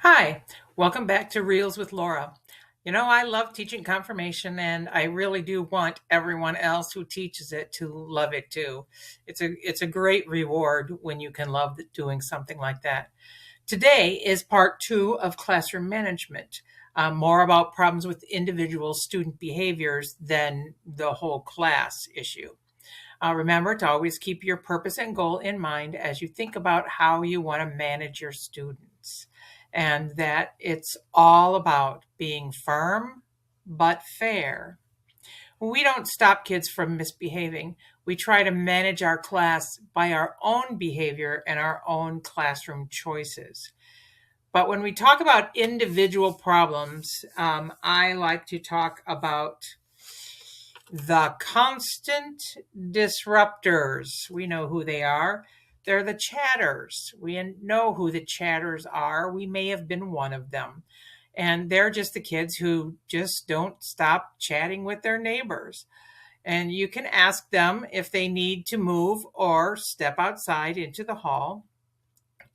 Hi, welcome back to Reels with Laura. I love teaching confirmation and I really do want everyone else who teaches it to love it too. It's a great reward when you can love doing something like that. Today is part 2 of classroom management. More about problems with individual student behaviors than the whole class issue. Remember to always keep your purpose and goal in mind as you think about how you want to manage your students, and that it's all about being firm but fair. We don't stop kids from misbehaving. We try to manage our class by our own behavior and our own classroom choices. But when we talk about individual problems, I like to talk about the constant disruptors. We know who they are. They're the chatters. We know who the chatters are. We may have been one of them. And they're just the kids who just don't stop chatting with their neighbors. And you can ask them if they need to move or step outside into the hall.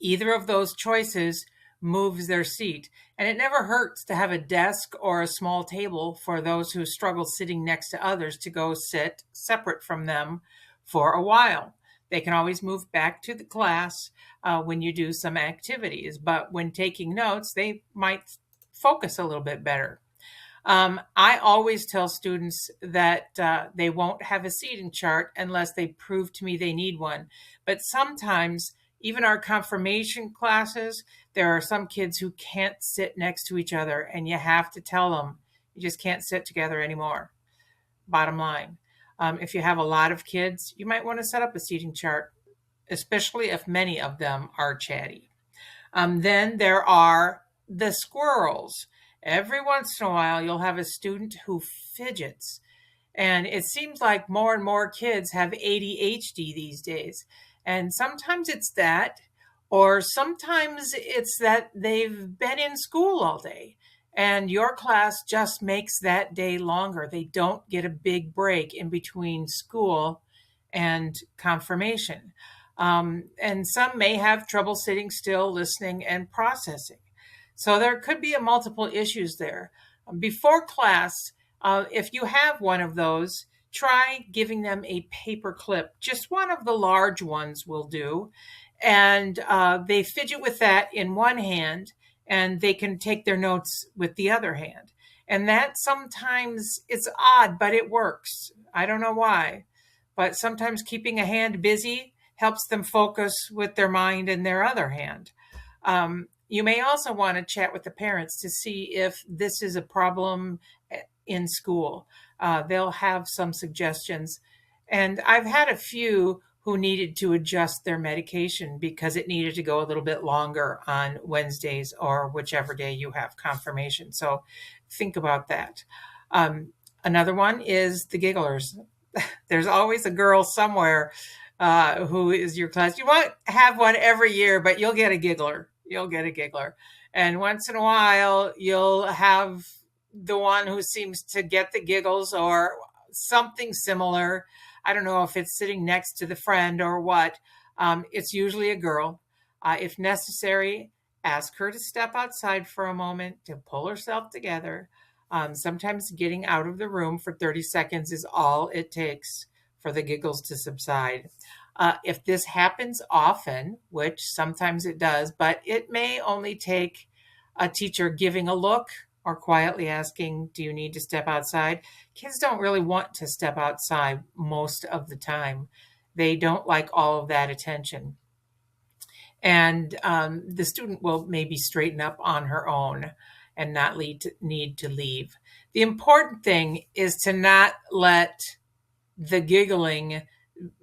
Either of those choices moves their seat. And it never hurts to have a desk or a small table for those who struggle sitting next to others to go sit separate from them for a while. They can always move back to the class when you do some activities, but when taking notes, they might focus a little bit better. I always tell students that they won't have a seating chart unless they prove to me they need one. But sometimes, even our confirmation classes, there are some kids who can't sit next to each other, and you have to tell them you just can't sit together anymore. Bottom line. If you have a lot of kids, you might want to set up a seating chart, especially if many of them are chatty. Then there are the squirrels. Every once in a while, you'll have a student who fidgets. And it seems like more and more kids have ADHD these days. And sometimes it's that, or sometimes it's that they've been in school all day and your class just makes that day longer. They don't get a big break in between school and confirmation. And some may have trouble sitting still, listening, and processing. So there could be a multiple issues there. Before class, if you have one of those, try giving them a paper clip. Just one of the large ones will do. And they fidget with that in one hand, and they can take their notes with the other hand. And that sometimes it's odd, but it works. I don't know why. But sometimes keeping a hand busy helps them focus with their mind and their other hand. You may also want to chat with the parents to see if this is a problem in school. They'll have some suggestions. And I've had a few who needed to adjust their medication because it needed to go a little bit longer on Wednesdays or whichever day you have confirmation. So think about that. Another one is the gigglers. There's always a girl somewhere who is your class. You won't have one every year, but you'll get a giggler. You'll get a giggler. And once in a while, you'll have the one who seems to get the giggles or something similar. I don't know if it's sitting next to the friend or what. It's usually a girl. If necessary, ask her to step outside for a moment to pull herself together. Sometimes getting out of the room for 30 seconds is all it takes for the giggles to subside. If this happens often, which sometimes it does, but it may only take a teacher giving a look or quietly asking, do you need to step outside? Kids don't really want to step outside most of the time. They don't like all of that attention. And the student will maybe straighten up on her own and not need to leave. The important thing is to not let the giggling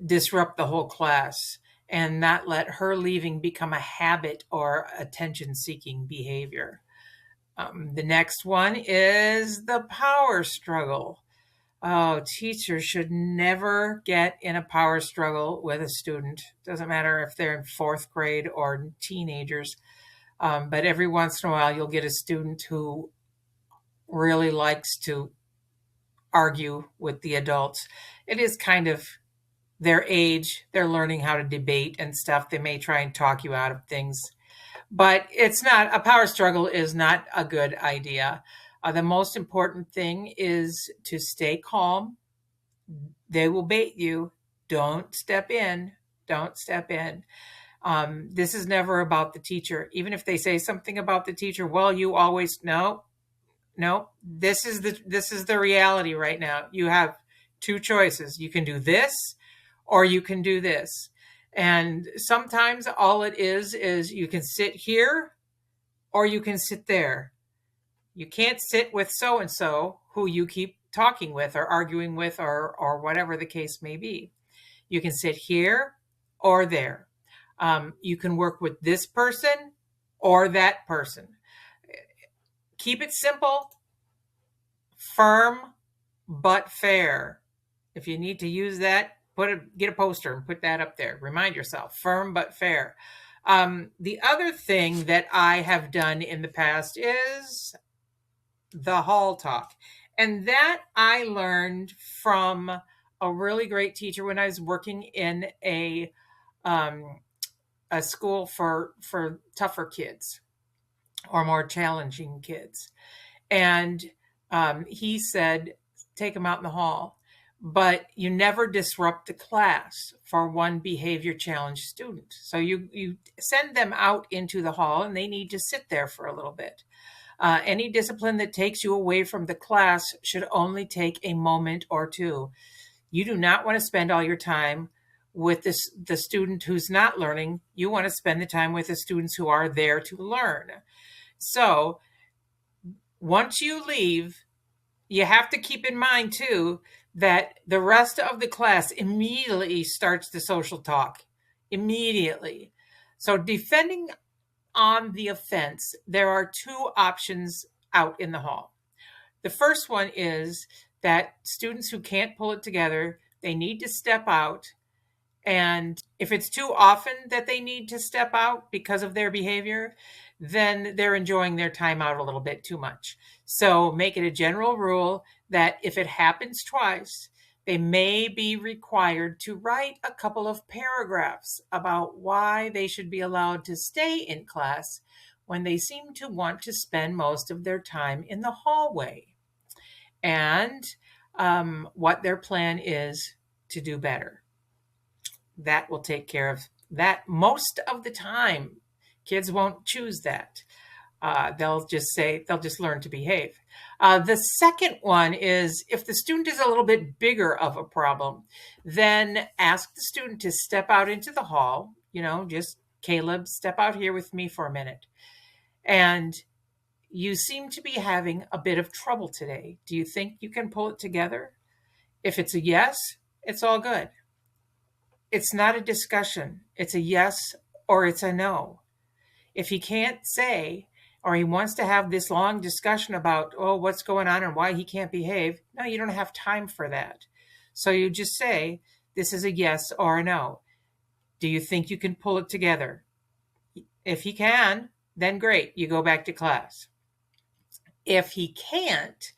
disrupt the whole class and not let her leaving become a habit or attention-seeking behavior. The next one is the power struggle. Oh, teachers should never get in a power struggle with a student. Doesn't matter if they're in fourth grade or teenagers. But every once in a while, you'll get a student who really likes to argue with the adults. It is kind of their age. They're learning how to debate and stuff. They may try and talk you out of things. But it's not, a power struggle is not a good idea. The most important thing is to stay calm. They will bait you. Don't step in. Don't step in. This is never about the teacher. Even if they say something about the teacher, well, you always no, no. This is the reality right now. You have two choices. You can do this, or you can do this. And sometimes all it is you can sit here, or you can sit there. You can't sit with so and so who you keep talking with or arguing with, or whatever the case may be. You can sit here or there. You can work with this person or that person. Keep it simple, firm, but fair. If you need to use that, get a poster and put that up there. Remind yourself, firm but fair. The other thing that I have done in the past is the hall talk. And that I learned from a really great teacher when I was working in um, a school for tougher kids or more challenging kids. And he said, take them out in the hall, but you never disrupt the class for one behavior challenged student. So you send them out into the hall and they need to sit there for a little bit. Any discipline that takes you away from the class should only take a moment or two. You do not want to spend all your time with the student who's not learning. You want to spend the time with the students who are there to learn. So once you leave, you have to keep in mind too that the rest of the class immediately starts the social talk. Immediately. So defending on the offense, there are two options out in the hall. The first one is that students who can't pull it together, they need to step out. And if it's too often that they need to step out because of their behavior, then they're enjoying their time out a little bit too much. So make it a general rule that if it happens twice, they may be required to write a couple of paragraphs about why they should be allowed to stay in class when they seem to want to spend most of their time in the hallway, and what their plan is to do better. That will take care of that most of the time. Kids won't choose that. They'll just learn to behave. The second one is if the student is a little bit bigger of a problem, then ask the student to step out into the hall. Just Caleb, step out here with me for a minute. And you seem to be having a bit of trouble today. Do you think you can pull it together? If it's a yes, it's all good. It's not a discussion. It's a yes or it's a no. If he can't say, or he wants to have this long discussion about, what's going on and why he can't behave, no, you don't have time for that. So you just say, this is a yes or a no. Do you think you can pull it together? If he can, then great, you go back to class. If he can't,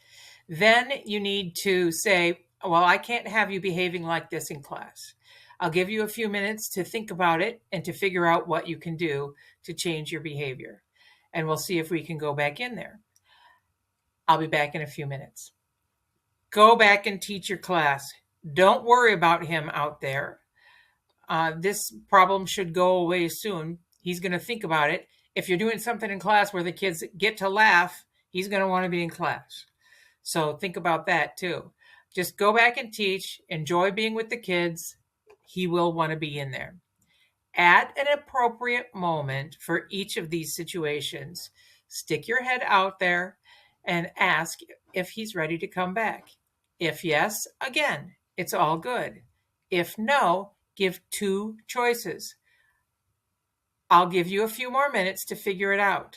then you need to say, well, I can't have you behaving like this in class. I'll give you a few minutes to think about it and to figure out what you can do to change your behavior. And we'll see if we can go back in there. I'll be back in a few minutes. Go back and teach your class. Don't worry about him out there. This problem should go away soon. He's going to think about it. If you're doing something in class where the kids get to laugh, he's going to want to be in class. So think about that too. Just go back and teach. Enjoy being with the kids. He will want to be in there. At an appropriate moment for each of these situations, stick your head out there and ask if he's ready to come back. If yes, again, it's all good. If no, give two choices. I'll give you a few more minutes to figure it out.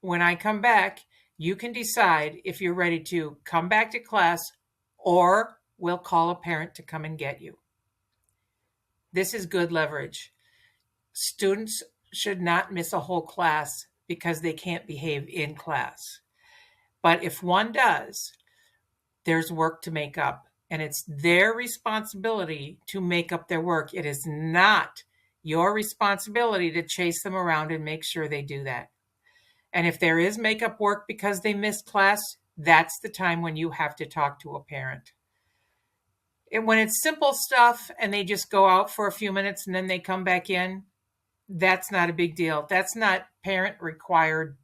When I come back, you can decide if you're ready to come back to class or we'll call a parent to come and get you. This is good leverage. Students should not miss a whole class because they can't behave in class. But if one does, there's work to make up, and it's their responsibility to make up their work. It is not your responsibility to chase them around and make sure they do that. And if there is makeup work because they missed class, that's the time when you have to talk to a parent. And when it's simple stuff and they just go out for a few minutes and then they come back in, that's not a big deal. That's not parent required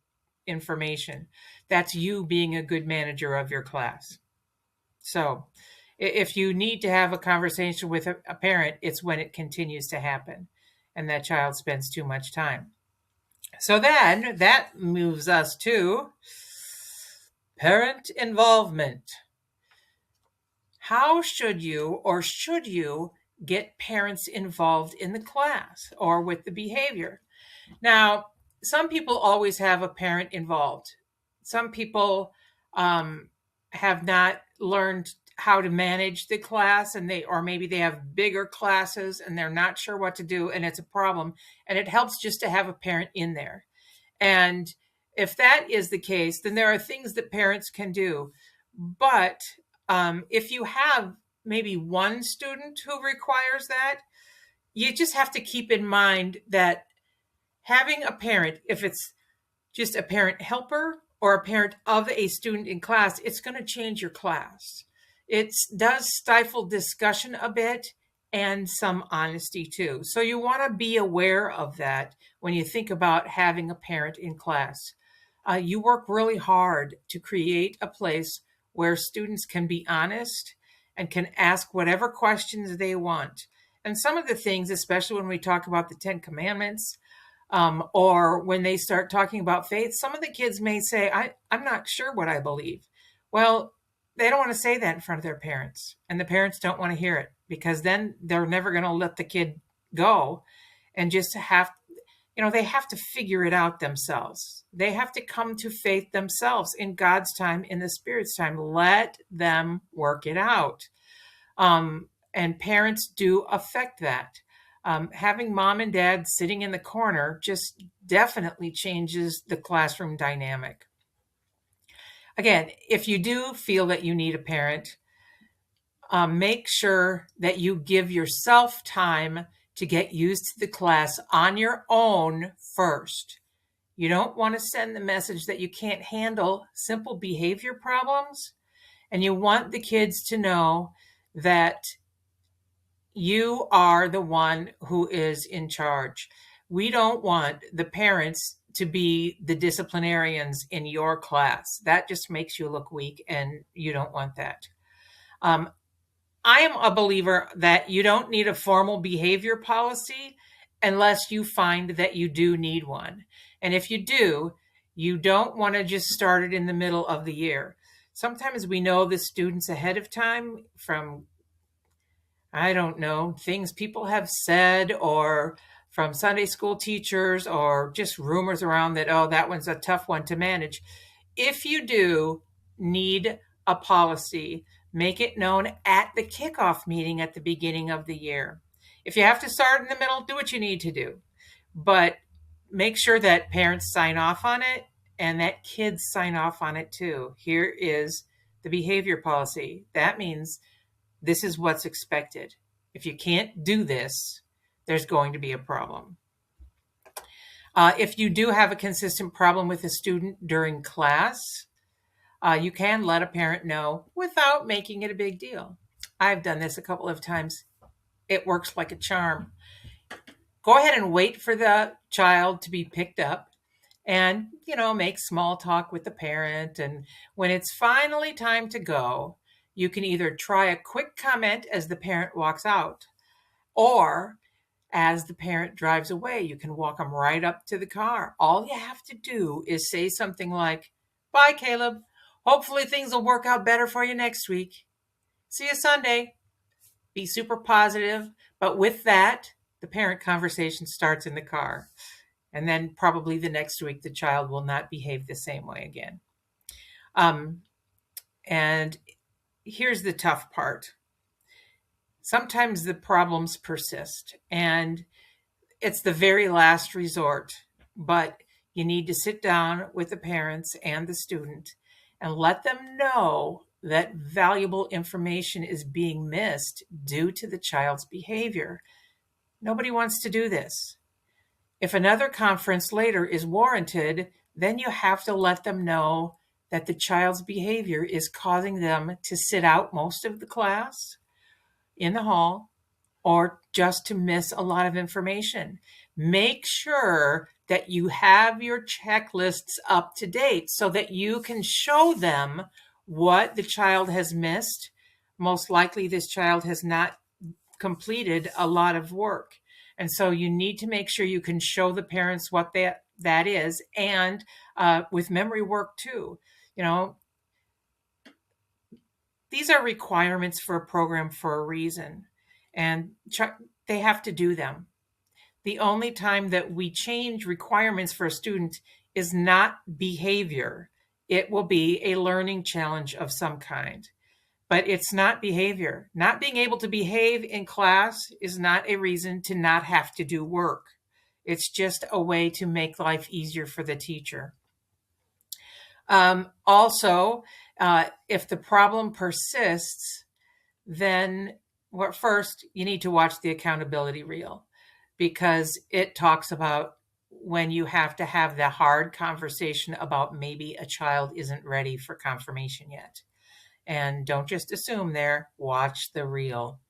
information. That's you being a good manager of your class. So if you need to have a conversation with a parent, it's when it continues to happen and that child spends too much time. So then that moves us to parent involvement. How should you get parents involved in the class or with the behavior? Now, some people always have a parent involved. Some people have not learned how to manage the class, and or maybe they have bigger classes and they're not sure what to do, and it's a problem. And it helps just to have a parent in there. And if that is the case, then there are things that parents can do. But if you have maybe one student who requires that, you just have to keep in mind that having a parent, if it's just a parent helper or a parent of a student in class, it's going to change your class. It does stifle discussion a bit and some honesty too. So you want to be aware of that when you think about having a parent in class. You work really hard to create a place where students can be honest and can ask whatever questions they want. And some of the things, especially when we talk about the 10 Commandments, or when they start talking about faith, some of the kids may say, I'm not sure what I believe. Well, they don't want to say that in front of their parents, and the parents don't want to hear it, because then they're never going to let the kid go and just they have to figure it out themselves. They have to come to faith themselves in God's time, in the Spirit's time. Let them work it out. And parents do affect that. Having mom and dad sitting in the corner just definitely changes the classroom dynamic. Again, if you do feel that you need a parent, make sure that you give yourself time to get used to the class on your own first. You don't want to send the message that you can't handle simple behavior problems, and you want the kids to know that you are the one who is in charge. We don't want the parents to be the disciplinarians in your class. That just makes you look weak, and you don't want that. I am a believer that you don't need a formal behavior policy unless you find that you do need one. And if you do, you don't want to just start it in the middle of the year. Sometimes we know the students ahead of time from, I don't know, things people have said, or from Sunday school teachers, or just rumors around that, oh, that one's a tough one to manage. If you do need a policy, make it known at the kickoff meeting at the beginning of the year. If you have to start in the middle, do what you need to do. But make sure that parents sign off on it and that kids sign off on it too. Here is the behavior policy. That means this is what's expected. If you can't do this, there's going to be a problem. If you do have a consistent problem with a student during class, you can let a parent know without making it a big deal. I've done this a couple of times. It works like a charm. Go ahead and wait for the child to be picked up and, make small talk with the parent. And when it's finally time to go, you can either try a quick comment as the parent walks out, or as the parent drives away, you can walk them right up to the car. All you have to do is say something like, "Bye, Caleb. Hopefully things will work out better for you next week. See you Sunday." Be super positive. But with that, the parent conversation starts in the car. And then probably the next week, the child will not behave the same way again. And here's the tough part. Sometimes the problems persist, and it's the very last resort. But you need to sit down with the parents and the student and let them know that valuable information is being missed due to the child's behavior. Nobody wants to do this. If another conference later is warranted, then you have to let them know that the child's behavior is causing them to sit out most of the class in the hall or just to miss a lot of information. Make sure that you have your checklists up to date so that you can show them what the child has missed. Most likely, this child has not completed a lot of work. And so you need to make sure you can show the parents what that is, and with memory work too. You know, these are requirements for a program for a reason, and they have to do them. The only time that we change requirements for a student is not behavior. It will be a learning challenge of some kind, but it's not behavior. Not being able to behave in class is not a reason to not have to do work. It's just a way to make life easier for the teacher. Also, if the problem persists, then first you need to watch the accountability reel, because it talks about when you have to have the hard conversation about maybe a child isn't ready for confirmation yet. And don't just assume there, watch the reel.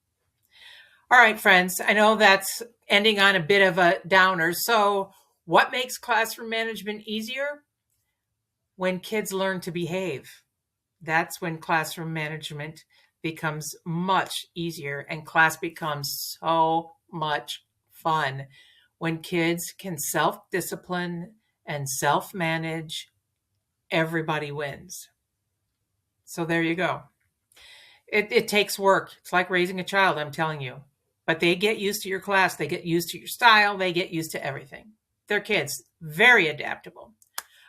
All right, friends, I know that's ending on a bit of a downer. So what makes classroom management easier? When kids learn to behave. That's when classroom management becomes much easier and class becomes so much fun. When kids can self-discipline and self-manage, everybody wins. So there you go. It takes work. It's like raising a child, I'm telling you. But they get used to your class. They get used to your style. They get used to everything. They're kids, very adaptable.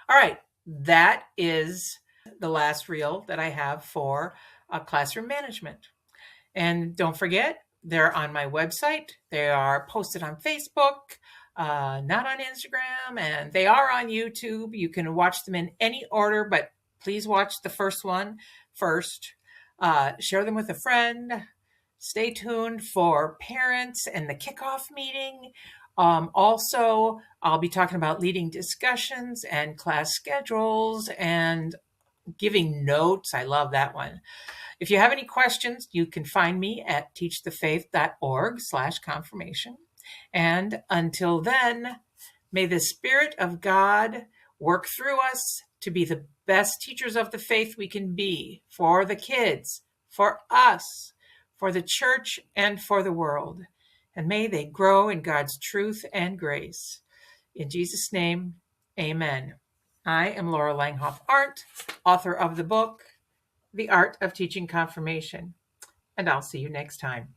All right, that is the last reel that I have for classroom management. And don't forget, they're on my website. They are posted on Facebook, not on Instagram, and they are on YouTube. You can watch them in any order, but please watch the first one first. Share them with a friend. Stay tuned for parents and the kickoff meeting. Also, I'll be talking about leading discussions and class schedules and giving notes. I love that one. If you have any questions, you can find me at teachthefaith.org/confirmation. And until then, may the Spirit of God work through us to be the best teachers of the faith we can be for the kids, for us, for the church, and for the world. And may they grow in God's truth and grace. In Jesus' name, amen. I am Laura Langhoff Arndt, author of the book, The Art of Teaching Confirmation, and I'll see you next time.